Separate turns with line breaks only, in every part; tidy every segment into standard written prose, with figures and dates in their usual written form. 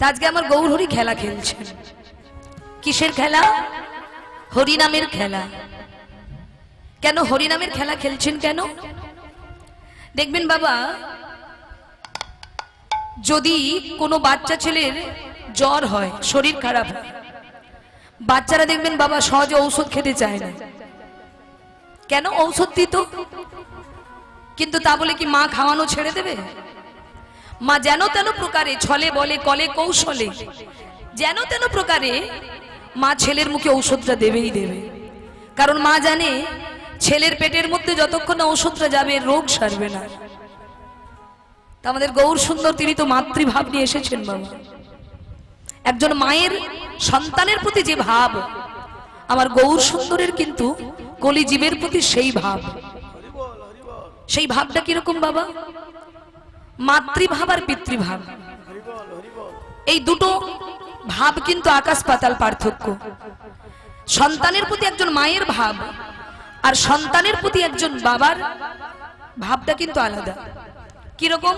আজকে আমার গৌরহরি খেলা খেলছেন। কিসের খেলা? হরিনামের খেলা। কেন হরিনামের খেলা খেলছেন কেন? দেখবেন বাবা, যদি কোনো বাচ্চা ছেলের জ্বর হয়, শরীর খারাপ হয়, বাচ্চারা দেখবেন বাবা সহজে ঔষধ খেতে চায় না। কেন? ঔষধ দিত, কিন্তু তা বলে কি মা খাওয়ানো ছেড়ে দেবে? মা যেন তেন প্রকারে, ছলে বলে কলে কৌশলে, যেন তেন প্রকারে মা ছেলের মুখে ঔষধটা দেবেই দেবে। কারণ মা জানে ছেলের পেটের মধ্যে যতক্ষণ না ঔষধটা যাবে রোগ সারবে না। তা আমাদের গৌর সুন্দর তিনি তো মাতৃভাব নিয়ে এসেছেন বাবা। একজন মায়ের সন্তানের প্রতি যে ভাব, আমার গৌর সুন্দরের কিন্তু কলিজীবের প্রতি সেই ভাব। সেই ভাবটা কিরকম বাবা? মাতৃভাব আর পিতৃভাব, এই দুটো ভাব কিন্তু আকাশ পাতাল পার্থক্য। সন্তানের প্রতি একজন মায়ের ভাব আর সন্তানের প্রতি একজন বাবার ভাবটা কিন্তু আলাদা। কিরকম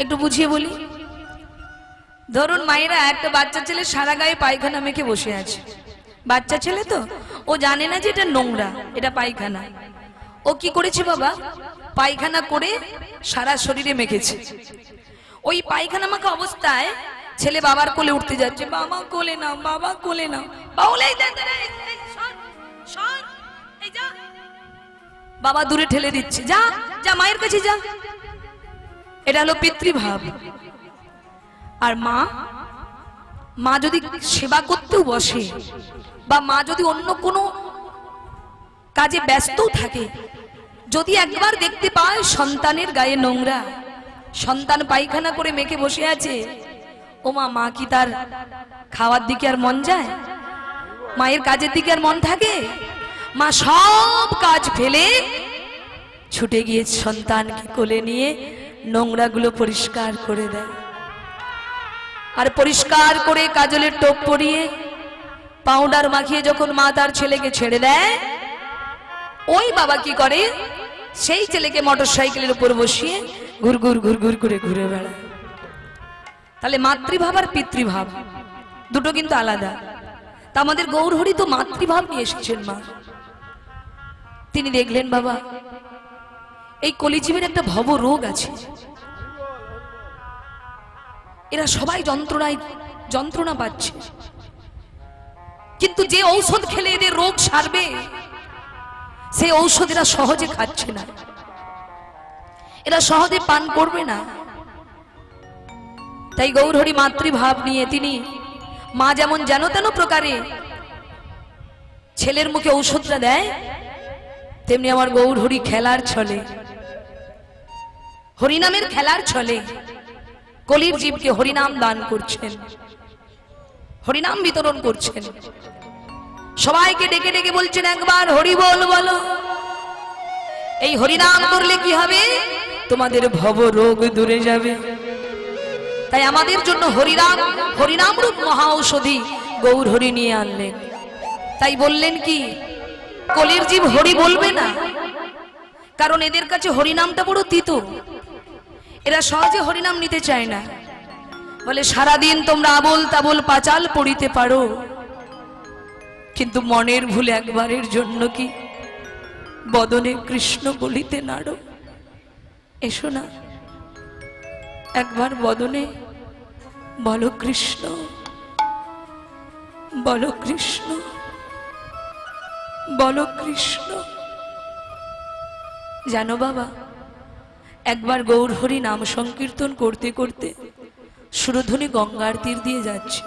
একটু বুঝিয়ে বলি। ধরুন মায়েরা একটা বাচ্চা ছেলে সারা গায়ে পায়খানা মেখে বসে আছে। বাচ্চা ছেলে তো, ও জানে না যে এটা নোংরা, এটা পায়খানা। ও কি করেছে বাবা? পায়খানা করে সারা শরীরে মেখেছে। ওই পায়খানা মাখা অবস্থায় ছেলে বাবার কোলে উঠতে যাচ্ছে, বাবা কোলে নাও, বাবা কোলে নাও। বাবা দূরে ঠেলে দিচ্ছে, যা যা মায়ের কাছে যা। এটা হলো পিতৃভাব। আর মা, মা যদি সেবা করতেও বসে বা মা যদি অন্য কোনো কাজে ব্যস্তও থাকে, যদি একবার দেখতে পায় সন্তানের গায়ে নোংরা, সন্তান পায়খানা করে মেখে বসে আছে, ও মা, মা কি তার খাওয়ার দিকে আর মন যায়? মায়ের কাজের দিকে আর মন থাকে? মা সব কাজ ফেলে ছুটে গিয়ে সন্তানকে কোলে নিয়ে নোংরাগুলো পরিষ্কার করে দেয়। আর পরিষ্কার করে কাজলের টোপ পরিয়ে পাউডার মাখিয়ে যখন মা তার ছেলেকে ছেড়ে দেয়, ওই বাবা কি করে? সেই ছেলেকে মোটরসাইকেলের উপর বসিয়ে ঘুরঘুর ঘুরঘুর করে ঘুরে বেড়ায়। তাহলে মাতৃভাব আর পিতৃভাব দুটো কিন্তু আলাদা। তা আমাদের গৌরহরি তো মাতৃভাব নিয়ে এসেছেন মা। তিনি দেখলেন বাবা এই কলিজীবের একটা ভব রোগ আছে, এরা সবাই যন্ত্রণা পাচ্ছে, কিন্তু যে ঔষধ খেলে এদের রোগ সারবে সেই ঔষধ এরা সহজে খাচ্ছে না, এরা সহজে পান করবে না। তাই গৌরহরি মাতৃভাব নিয়ে তিনি, মা যেমন যেন তেন প্রকারে ছেলের মুখে ঔষধটা দেয়, তেমনি আমার গৌরহরি খেলার ছলে, হরিনামের খেলার ছলে কলির জীবকে হরিনাম দান করছেন, হরিনাম বিতরণ করছেন। সবাইকে ডেকে ডেকে বলছেন একবার হরি বল বলো। এই হরিনাম করলে কি হবে? তোমাদের ভব রোগ দূরে যাবে। তাই আমাদের জন্য হরিনাম রূপ মহা ঔষধি গৌরহরি নিয়ে আনলেন। তাই বললেন কি, কলির জীব হরি বলবে না, কারণ এদের কাছে হরিনামটা বড় তিতো। এরা সহজে হরিনাম নিতে চায় না। বলে সারাদিন তোমরা আবোল তাবোল পাঁচাল পড়িতে পারো, কিন্তু মনের ভুলে একবারের জন্য কি বদনে কৃষ্ণ বলিতে নাড়ো? এসো না, একবার বদনে বলো কৃষ্ণ, বলো কৃষ্ণ, বলো কৃষ্ণ। জানো বাবা, একবার গৌরহরি নাম সংকীর্তন করতে করতে সুরধ্বনি গঙ্গার তীর দিয়ে যাচ্ছে।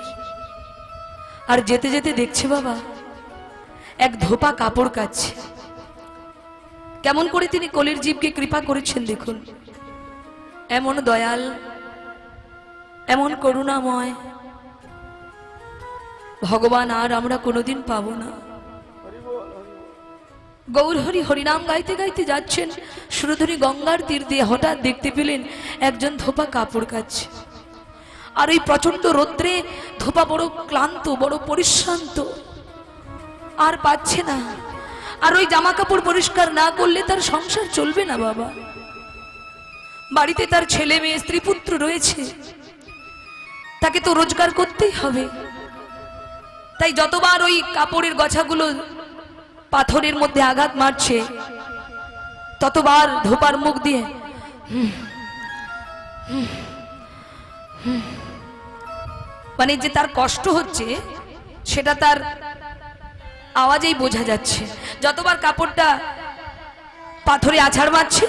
আর যেতে যেতে দেখছে বাবা এক ধোপা কাপড় কাচ্ছে। কেমন করে তিনি কলির জীবকে কৃপা করেছেন দেখুন। এমন দয়াল, এমন করুণাময় ভগবান আর আমরা কোনোদিন পাবো না। গৌরহরি হরিনাম গাইতে গাইতে যাচ্ছেন সুরধ্বনি গঙ্গার তীর দিয়ে, হঠাৎ দেখতে পেলেন একজন ধোপা কাপড় কাচ্ছে। আর ওই প্রচন্ড রৌদ্রে ধোপা বড় ক্লান্ত, বড় পরিশ্রান্ত, আর পাচ্ছে না। আর ওই জামা কাপড় পরিষ্কার না করলে তার সংসার চলবে না বাবা। বাড়িতে তার ছেলে মেয়ে স্ত্রী পুত্র রয়েছে, তাকে তো রোজগার করতেই হবে। তাই যতবার ওই কাপড়ের গছাগুলো পাথরের মধ্যে আঘাত মারছে, ততবার ধোপার মুখ দিয়ে মানে যে তার কষ্ট হচ্ছে সেটা তার আওয়াজেই বোঝা যাচ্ছে। যতবার কাপড়টা পাথরে আছাড় মারছে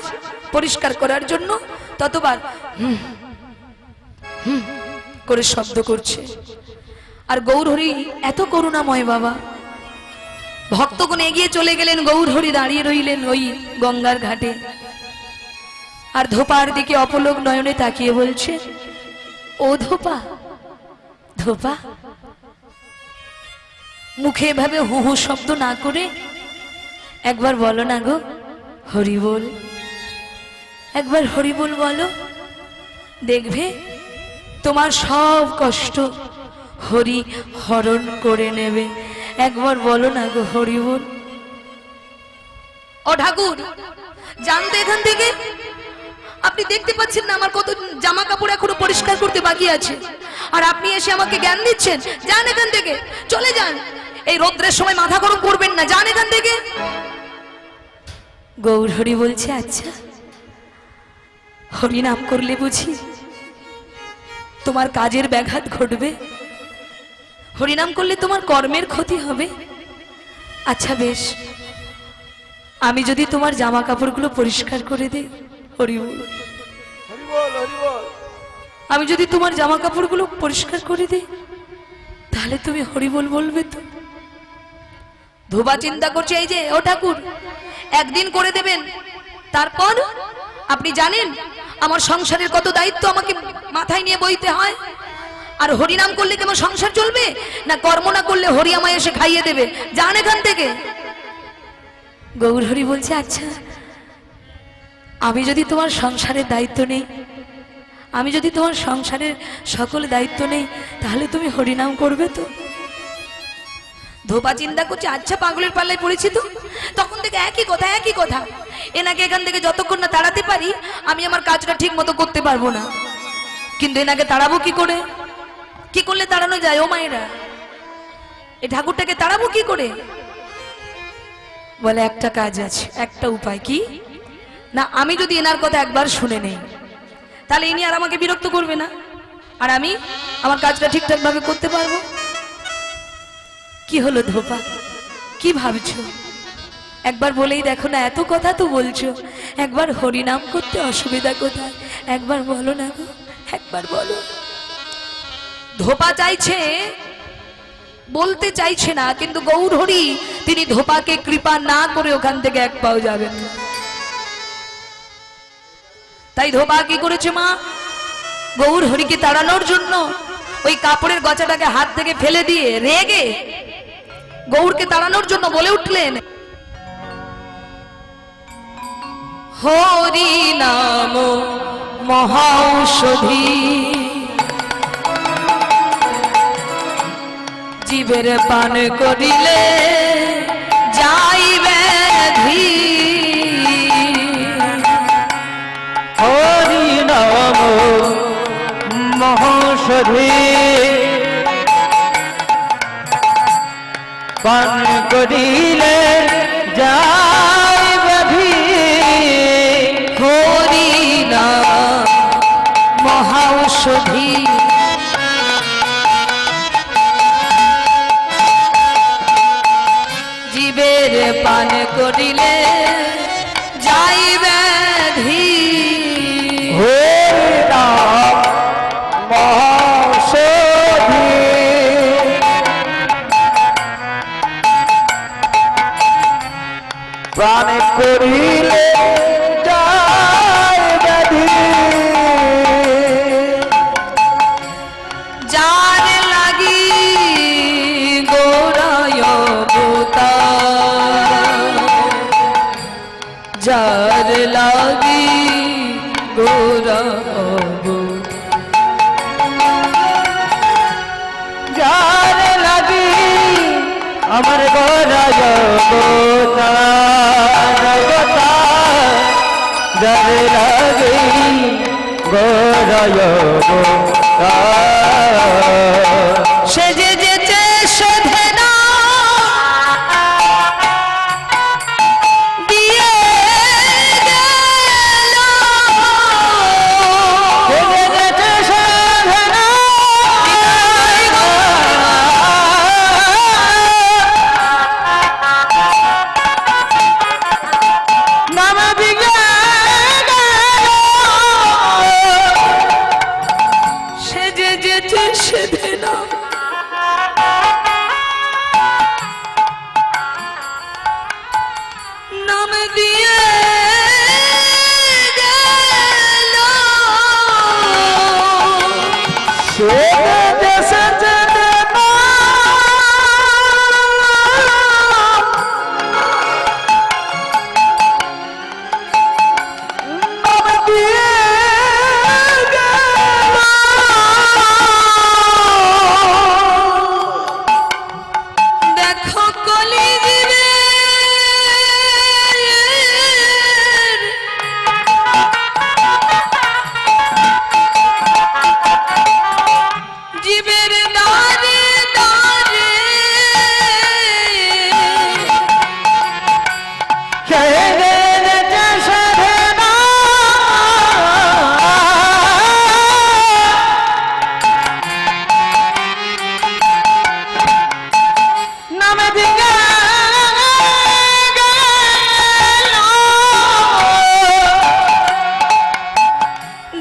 পরিষ্কার করার জন্য, ততবার করে শব্দ করছে। আর গৌরহরি এত করুণাময় বাবা, ভক্তগণ এগিয়ে চলে গেলেন, গৌরহরি দাঁড়িয়ে রইলেন ওই গঙ্গার ঘাটে, আর ধোপার দিকে অপলক নয়নে তাকিয়ে বলছে, ও ধোপা, ধোপা, মুখে এভাবে হু হু শব্দ না করে একবার বলো না গো হরি বল, একবার হরি বল বলো, দেখবে তোমার সব কষ্ট হরি হরণ করে নেবে। একবার বলো না গো হরি বল। ও ঠাকুর, জানতে এখান থেকে, আপনি দেখতে পাচ্ছেন না আমার কত জামা কাপড় এখনো পরিষ্কার করতে বাকি আছে, আর আপনি এসে আমাকে জ্ঞান দিচ্ছেন? যান এখান থেকে, চলে যান, এই রৌদ্রের সময় মাথা গরম করবেন না, যান এখান থেকে। গৌরহরি বলছে, আচ্ছা হরি নাম করলে বুঝি তোমার কাজের ব্যাঘাত ঘটবে? হরিনাম করলে তোমার কর্মের ক্ষতি হবে? আচ্ছা বেশ, আমি যদি তোমার জামা কাপড়গুলো পরিষ্কার করে দিই, হরি বল, আমি যদি তোমার জামা কাপড়গুলো পরিষ্কার করে দিই, তাহলে তুমি হরি বল বলবে তো? ধোবা চিন্তা করছে, এই যে ও ঠাকুর, একদিন করে দেবেন, তারপর আপনি জানেন আমার সংসারের কত দায়িত্ব আমাকে মাথায় নিয়ে বইতে হয়, আর হরিনাম করলে কি আমার সংসার চলবে? না কর্ম না করলে হরি আমায় এসে খাইয়ে দেবে? যান এখান থেকে। গৌরহরি বলছে, আচ্ছা আমি যদি তোমার সংসারের দায়িত্ব নেই, আমি যদি তোমার সংসারের সকল দায়িত্ব নেই, তাহলে তুমি হরিনাম করবে তো? ধোপা চিন্তা করছে, আচ্ছা পাগলের পাল্লায় পড়েছি তো, তখন থেকে একই কথা একই কথা, এনাকে এখান থেকে যতক্ষণ না তাড়াতে পারি আমি আমার কাজটা ঠিক মতো করতে পারবো না। কিন্তু এনাকে তাড়াবো কি করে? কি করলে তাড়ানো যায় ও মায়েরা? এই ঠাকুরটাকে তাড়াবো কি করে? বলে একটা কাজ আছে, একটা উপায়। কি না, আমি যদি এনার কথা একবার শুনে নেই, তাহলে ইনি আর আমাকে বিরক্ত করবে না, আর আমি আমার কাজটা ঠিকঠাক ভাবে করতে পারবো। কি হলো ধোপা, কি ভাবছো? একবার বলেই দেখো না, এত কথা তো বলছো, একবার হরিনাম করতে অসুবিধা কোথায়? একবার বলো না গো, একবার বলো। ধোপা চাইছে, বলতে চাইছে না, কিন্তু গৌরহরি তিনি ধোপাকে কৃপা না করে ওখান থেকে এক পাও যাবেন না। তাই ধোপা কি করেছে মা, গৌরহরিকে তাড়ানোর জন্য ওই কাপড়ের গছাটাকে হাত থেকে ফেলে দিয়ে রেগে গৌরকে তাড়ানোর জন্য বলে উঠলেন, হরি নাম মহাঔষধি, জীবের পান করিলে যাই ব্যাধি।
হরি নাম মহাঔষধি, পান করিলে যাই ব্যাধি।
হরি নাম মহাঔষধি, জীবের পান করিলে যাই ব্যাধি।
হরি নাম মহাঔষধি, প্রাণ করিলে যায় ব্যাধি।
যার লাগি গোরায় অবতার, যার লাগি গোরা
যার লাগি আমার গোরা জগতা, যার লাগি গোরায়
সেজে যেচে সেধে না দিয়ে গেল। সেজে যেচে সেধে না নাম দিয়ে গেল। দেখো কলিযুগের জীবের দ্বারে দ্বারে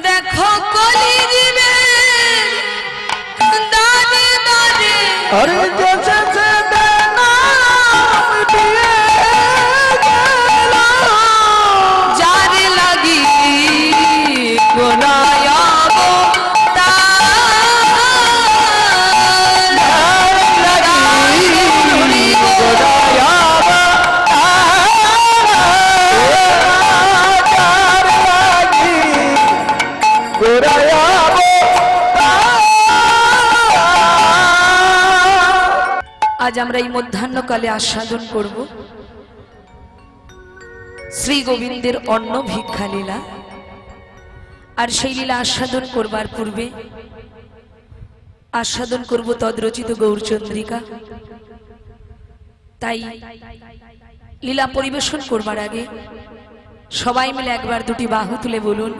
দেখো কলিযুগের দ্বারে দ্বারে
अरे जैसे से नाम दिए गेला
যার লাগি গোনায়াব আজ আমরা এই মধ্যাহ্নকালে আস্বাদন করব শ্রী গোবিন্দের অন্ন ভিক্ষা লীলা। আর সেই লীলা আস্বাদন করবার পূর্বে আস্বাদন করব তদ্রচিত গৌরচন্দ্রিকা। তাই লীলা পরিবেশন করবার আগে সবাই মিলে একবার দুটি বাহু তুলে বলুন,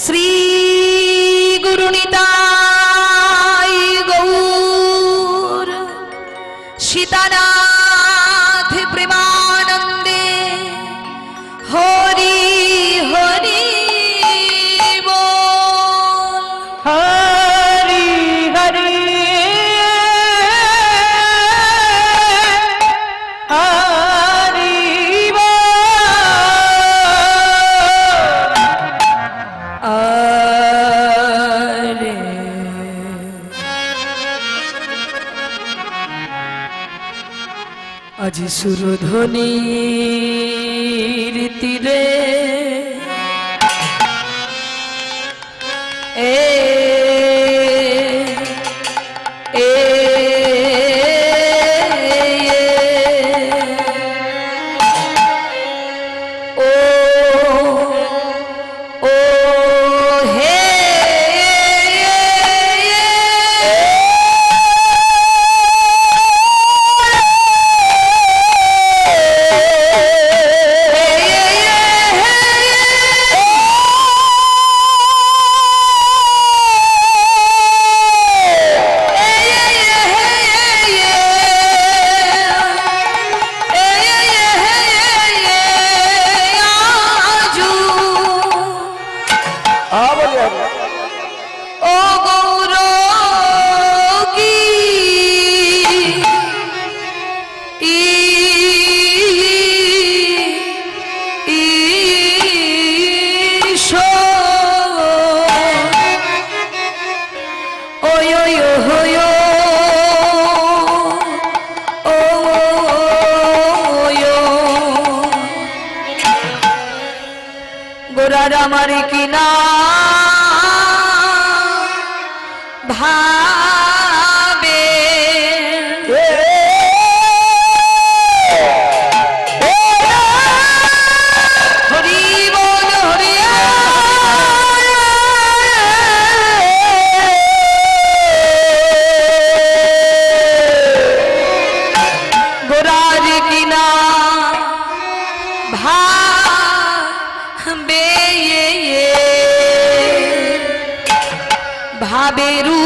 শ্রী গুরুনিতাই গৌর সীতানাথ প্রেমানন্দে হরি হরি বল।
हरि हरि हरि
আরে আজি সুরধ্বনির তীরে এ এ ও ও হে ও গৌর কি গোরার আমার কিনা ভাবে হরি বল হরি ভাবেরু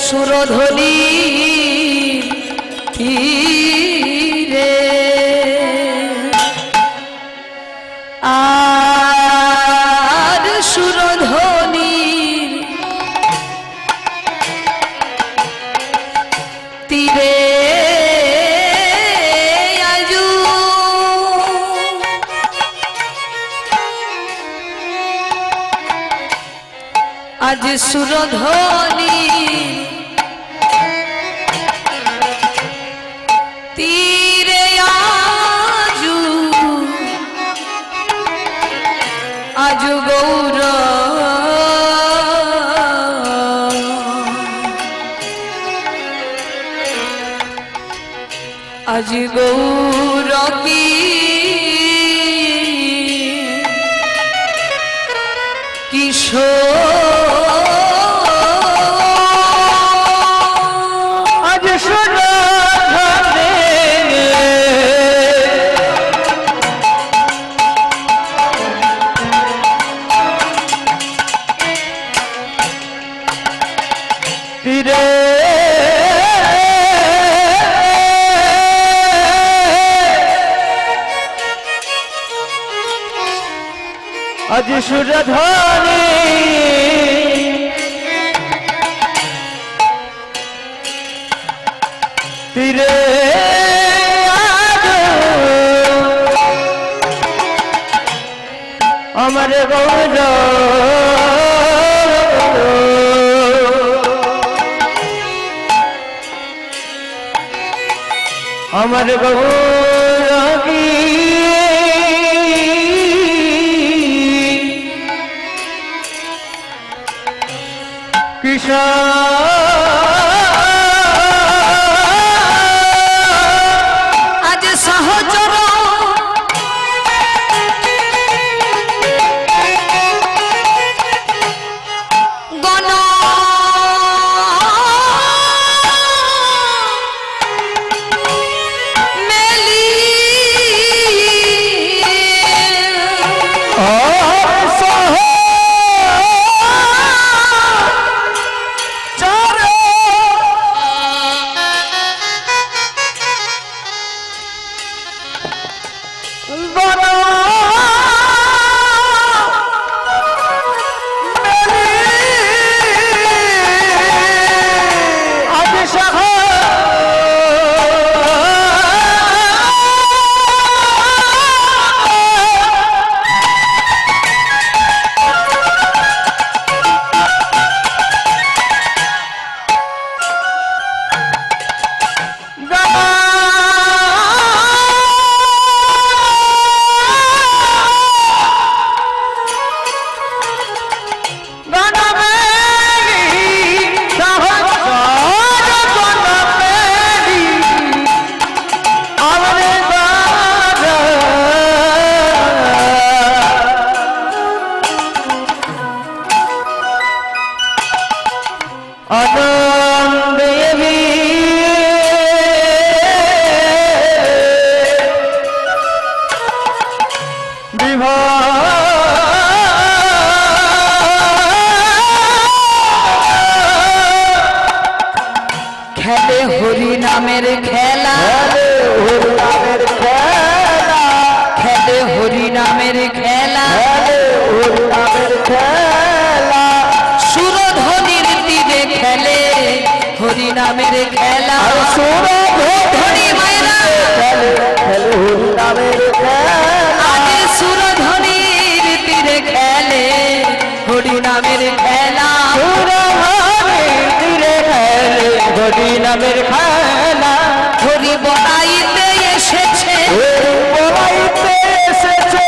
সুরধ্বনি তীরে আর সুরধ্বনি তীরে আজু আজ সুরধ্বনি তীরে আজু আজু গৌর আজ গৌর কি কিশোর
আজ সুরধনে তীরে আজ সুরধনে তীরে আমার গৌর আমার গৌর কি
আজ সহচর গণ মেলি
বড় আজ সহ
খেলে হরি নামের খেলা, খেলে হরি নামের খেলা, সুরধ্বনির তীরে খেলে হরি নামের খেলা, সুরধ্বনি মায়েরা আগে সুরধ্বনির তীরে খেলে হরি নামের খেলা,
হরি নামের খেলা
হরি বলাইতে এসেছে,
বলাইতে এসেছে,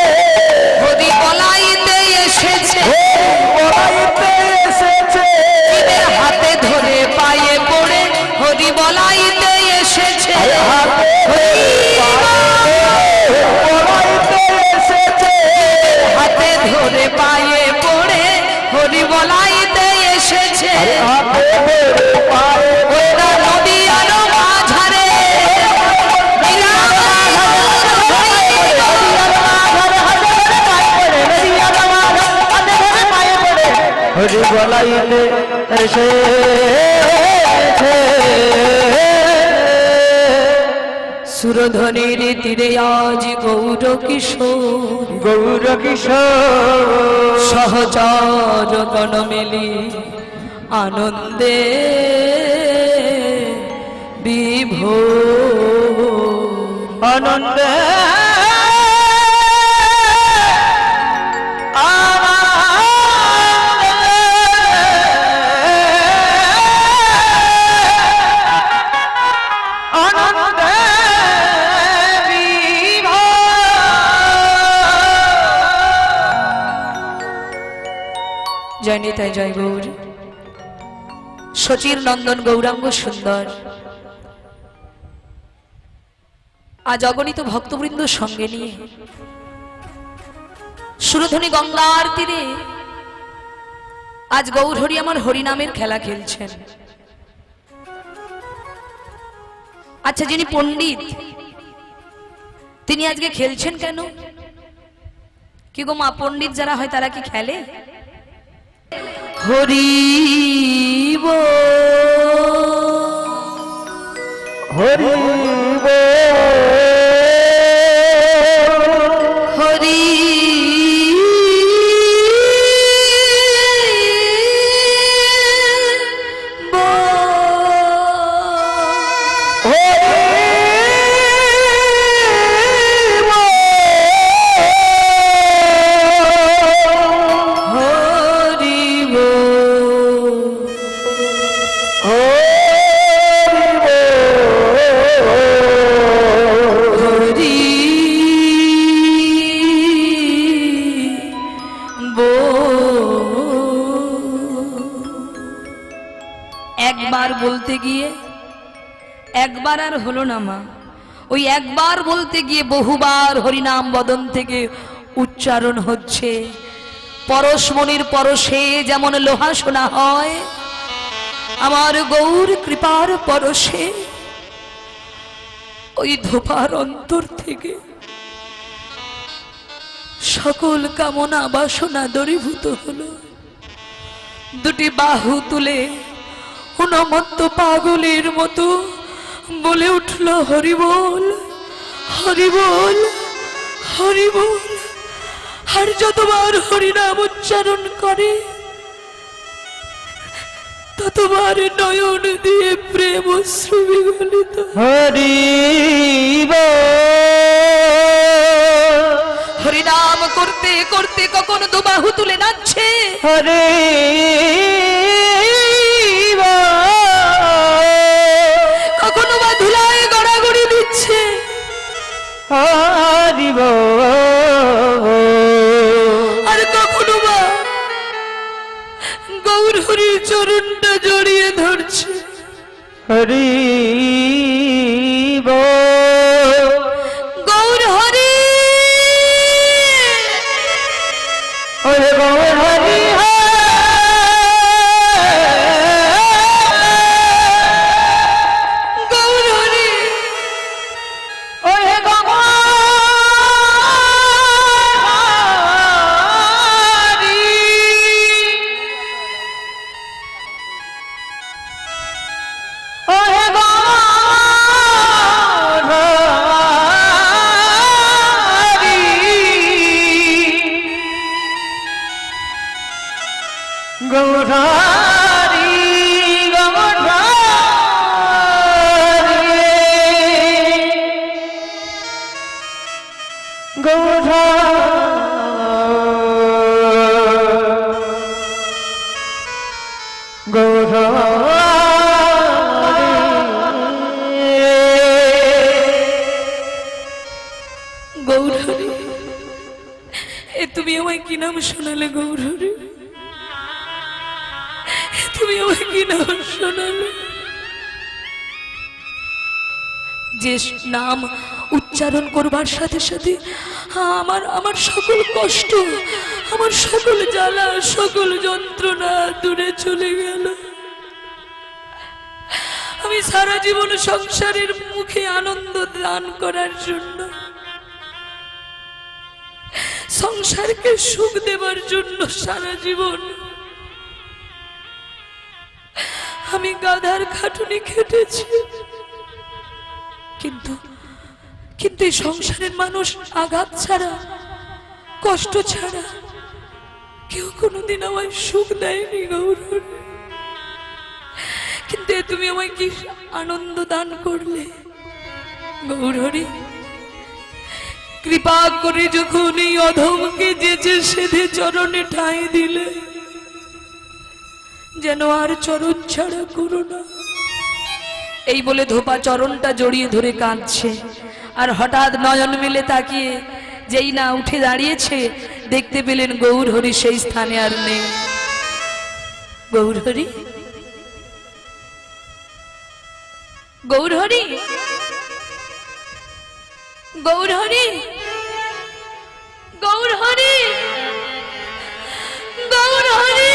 হরি বলাইতে এসেছে,
বলাইতে এসেছে,
জীবের হাতে ধরে পায়ে পড়ে হরি বলাইতে এসেছে,
বলাইতে এসেছে,
হাতে ধরে পায়ে পড়ে হরি বলাইতে এসেছে, ওরা নদী আর মাঝারে
হরি বলাইতে এসেছে,
সুরধ্বনির তীরে আজ গৌর কিশোর,
গৌর কিশোর
সহচর গণ মেলি আনন্দে বিভোর,
আনন্দে আনন্দে
জয় নিতাই জয় গৌর। শচীর নন্দন গৌরাঙ্গ সুন্দর আজ অগণিত ভক্তবৃন্দ সঙ্গে নিয়ে সুরধ্বনি গঙ্গার তীরে আজ গৌরহরি আমার হরিনামের খেলা খেলছেন। আচ্ছা, যিনি পণ্ডিত তিনি আজকে খেলছেন কেন? কি গো মা, পণ্ডিত যারা হয় তারা কি খেলে? হরি
হরি
হরি একবার বলতে গিয়ে একবার আর হলো না মা, ওই একবার বলতে গিয়ে বহুবার হরিনাম বদন থেকে উচ্চারণ হচ্ছে। পরশমণির পরশে যেমন লোহা সোনা হয়, আমার গৌর কৃপার পরশে ওই ধোপার অন্তর থেকে সকল কামনা বাসনা দরীভূত হলো। দুটি বাহু তুলে উন্মত্ত পাগলের মতো বলে উঠল, হরি বল, হরি বল, হরি বল। আর যতবার হরিনাম উচ্চারণ করে ততবার নয়ন দিয়ে প্রেম অশ্রু বিগলিত।
হরি
হরিনাম করতে করতে কখনো দুবাহু তুলে নাচছে,
হরে
কখনো বা ধুলায় গড়াগড়ি দিচ্ছে,
হরি
আর কখনো বা গৌর হরির চরণটা জড়িয়ে ধরছে।
হরি
গৌর হরি
হরে গৌর হরি
গৌর হরি
হরে গৌরারি
গৌর হরি, এ তুমি আমায় কি নাম শোনালে গৌর হরি? তুমি আমায় কি নাম শোনালে? যে নাম উচ্চারণ করবার সাথে সাথে আমার আমার সকল কষ্ট, আমার সকল জ্বালা, সকল যন্ত্রণা দূরে চলে গেল। আমি সারা জীবন সংসারের মুখে আনন্দ দান করার জন্য, সংসারকে সুখ দেবার জন্য সারা জীবন আমি গাধার খাটুনি খেটেছি। কিন্তু কিন্তু এই সংসারের মানুষ আঘাত ছাড়া, কষ্ট ছাড়া কেউ কোনোদিন আমায় সুখ দেয়নি গৌর হরি। কিন্তু তুমি আমায় কি আনন্দ দান করলে গৌর হরি। কৃপা করে যখন এই অধমকে যেচে সেধে চরণে ঠাঁই দিলে, যেন আর চরণ ছাড়া করো না। এই বলে ধোপা চরণটা জড়িয়ে ধরে কাঁদছে। আর হঠাৎ নয়ন মিলে তাকিয়ে যেই না উঠে দাঁড়িয়েছে, দেখতে পেলেন গৌর হরি সেই স্থানে আর নেই। গৌর হরি, গৌর হরি, গৌর হরি, গৌর হরি, গৌর হরি,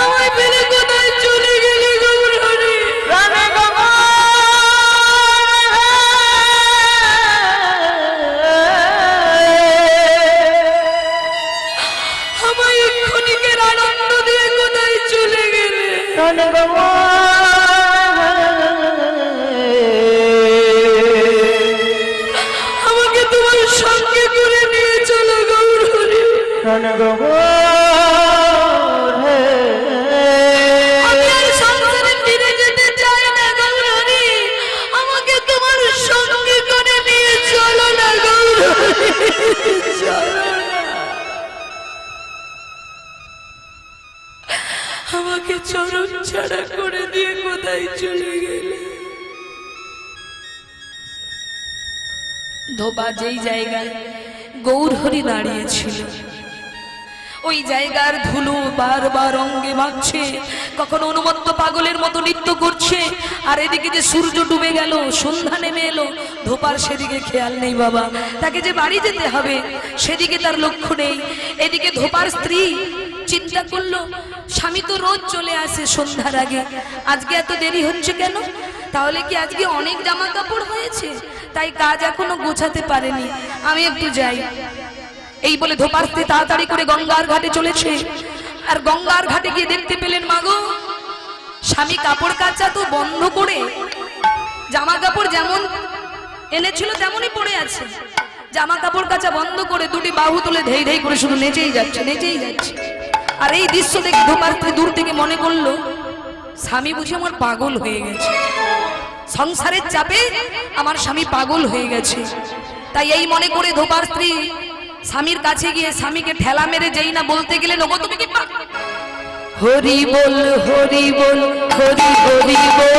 আমায় ফেলে কোথায় চলে গেলে গৌর হরি? আমায় ক্ষণিকের আনন্দ দিয়ে কোথায় চলে গেলে? আমাকে তোমার সঙ্গে করে নিয়ে চলো গৌর হরি। আমি আর সংসারে ফিরে যেতে চাই না গৌর হরি। আমাকে তোমার সঙ্গে করে নিয়ে চলো না গৌর হরি, চলো না। আমাকে চরণ ছাড়া করে দিয়ে কোথায় চলে গেলে? ধোপা যেই জায়গায় গৌর হরি দাঁড়িয়েছিল, ওই জায়গার ধুলো বারবার অঙ্গে মাখছে, কখনো উন্মত্ত পাগলের মতো নৃত্য করছে। আর এদিকে যে সূর্য ডুবে গেল, সন্ধ্যা নেমে এলো, ধোপার সেদিকে খেয়াল নেই বাবা। তাকে যে বাড়ি যেতে হবে সেদিকে তার লক্ষ্য নেই। এদিকে ধোপার স্ত্রী চিন্তা করলো, স্বামী তো রোজ চলে আসে সন্ধ্যার আগে, আজকে এত দেরি হচ্ছে কেন? তাহলে কি আজকে অনেক জামা কাপড় হয়েছে, তাই কাজ এখনো গোছাতে পারেনি, আমি একটু যাই। এই বলে ধোপার স্ত্রী তাড়াতাড়ি করে গঙ্গার ঘাটে চলেছে। আর গঙ্গার ঘাটে গিয়ে দেখতে পেলেন, মাগো স্বামী কাপড় কাচা তো বন্ধ করে জামা কাপড় যেমন এনেছিল তেমনই পড়ে আছে। জামা কাপড় কাচা বন্ধ করে দুটি বাহু তুলে ধেই ধেই করে শুধু নেচেই যাচ্ছে, নেচেই যাচ্ছে। আর এই দৃশ্য দেখে ধূপার্থী দূর থেকে মনে করলো স্বামী বুঝি আমার পাগল হয়ে গেছে, সংসারের চাপে আমার স্বামী পাগল হয়ে গেছে। তাই এই মনে করে ধোপার স্ত্রী স্বামীর কাছে গিয়ে স্বামীকে ঠেলা মেরে যেই না বলতে গেলেন, ওগো তুমি কি হরি বল হরি বল হরি হরি বল।